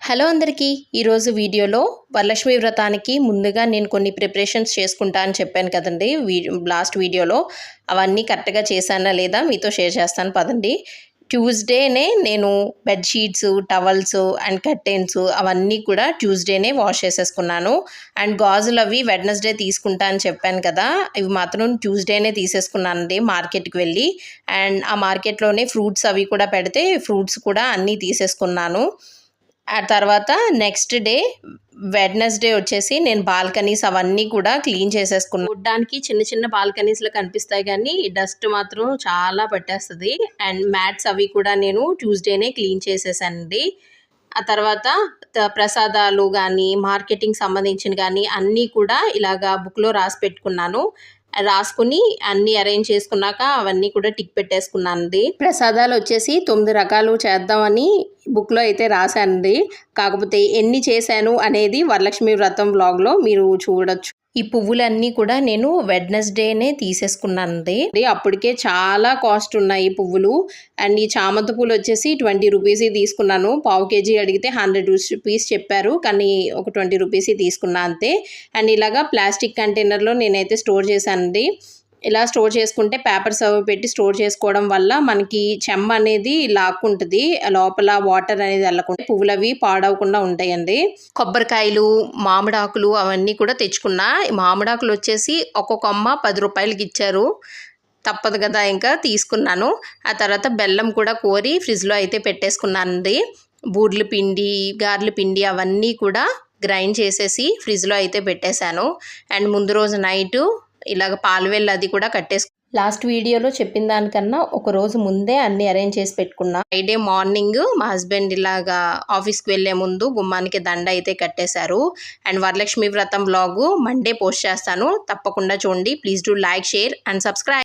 Hello అందరికీ ఈరోజు వీడియోలో వరలక్ష్మి వ్రతానికి ముందుగా నేను కొన్ని ప్రిపరేషన్స్ చేసుకుంటా అని చెప్పాను కదండి లాస్ట్ వీడియోలో. అవన్నీ కరెక్ట్గా చేశానా లేదా మీతో షేర్ చేస్తాను పదండి. ట్యూస్డేనే నేను బెడ్షీట్స్, టవల్స్ అండ్ కర్టెన్స్ అవన్నీ కూడా ట్యూస్డేనే వాష్ చేసేసుకున్నాను. అండ్ గాజులు అవి వెడ్నెస్డే తీసుకుంటా అని చెప్పాను కదా, ఇవి మాత్రం ట్యూస్డేనే తీసేసుకున్నానండి మార్కెట్కి వెళ్ళి. అండ్ ఆ మార్కెట్లోనే ఫ్రూట్స్ అవి కూడా పెడితే ఫ్రూట్స్ కూడా అన్నీ తీసేసుకున్నాను. ఆ తర్వాత నెక్స్ట్ డే వెడ్నెస్డే వచ్చేసి నేను బాల్కనీస్ అవన్నీ కూడా క్లీన్ చేసేసుకున్నాను. చూడ్డానికి చిన్న చిన్న బాల్కనీస్లో కనిపిస్తాయి కానీ డస్ట్ మాత్రం చాలా పట్టేస్తుంది. అండ్ మ్యాట్స్ అవి కూడా నేను ట్యూస్డేనే క్లీన్ చేసేసానండి. ఆ తర్వాత ప్రసాదాలు కానీ మార్కెటింగ్ సంబంధించిన కానీ అన్నీ కూడా ఇలాగా బుక్లో రాసి పెట్టుకున్నాను. రాసుకుని అన్నీ అరేంజ్ చేసుకున్నాక అవన్నీ కూడా టిక్ పెట్టేసుకున్నానండి. ప్రసాదాలు వచ్చేసి 9 రకాలు చేద్దామని బుక్లో అయితే రాశానండి. కాకపోతే ఎన్ని చేశాను అనేది వరలక్ష్మి వ్రతం వ్లాగ్లో మీరు చూడొచ్చు. ఈ పువ్వులన్నీ కూడా నేను వెడ్నెస్డేనే తీసేసుకున్నానండి. అప్పటికే చాలా కాస్ట్ ఉన్నాయి పువ్వులు. అండ్ ఈ చామంతి పూలు వచ్చేసి 20 రూపీస్ తీసుకున్నాను. పావు కేజీ అడిగితే 100 రూపీస్ చెప్పారు, కానీ ఒక 20 రూపీస్ తీసుకున్నా అంతే. అండ్ ఇలాగా ప్లాస్టిక్ కంటైనర్లో నేనైతే స్టోర్ చేశానండి. ఇలా స్టోర్ చేసుకుంటే పేపర్స్ అవి పెట్టి స్టోర్ చేసుకోవడం వల్ల మనకి చెమ్మ అనేది లాక్కుంటుంది, లోపల వాటర్ అనేది వెళ్ళకుండా పువ్వులు అవి పాడవకుండా ఉంటాయండి. కొబ్బరికాయలు, మామిడాకులు అవన్నీ కూడా తెచ్చుకున్నా. మామిడాకులు వచ్చేసి ఒక్కొక్క కొమ్మ 10 రూపాయలకి ఇచ్చారు. తప్పదు కదా, ఇంకా తీసుకున్నాను. ఆ తర్వాత బెల్లం కూడా కోరి ఫ్రిడ్జ్లో అయితే పెట్టేసుకున్నానండి. బూర్ల పిండి, గారెల పిండి అవన్నీ కూడా గ్రైండ్ చేసేసి ఫ్రిడ్జ్లో అయితే పెట్టేశాను. అండ్ ముందు రోజు నైటు ఇలాగ పాలవెల్లు అది కూడా లాస్ట్ వీడియోలో చెప్పిన దానికన్నా ఒక రోజు ముందే అన్ని అరేంజ్ చేసి పెట్టుకున్నా. ఫ్రైడే మార్నింగ్ మా హస్బెండ్ ఇలాగా ఆఫీస్కి వెళ్ళే ముందు గుమ్మానికి దండ అయితే కట్టేశారు. అండ్ వరలక్ష్మి వ్రతం వ్లాగు మండే పోస్ట్ చేస్తాను, తప్పకుండా చూడండి. Please do like, share and subscribe.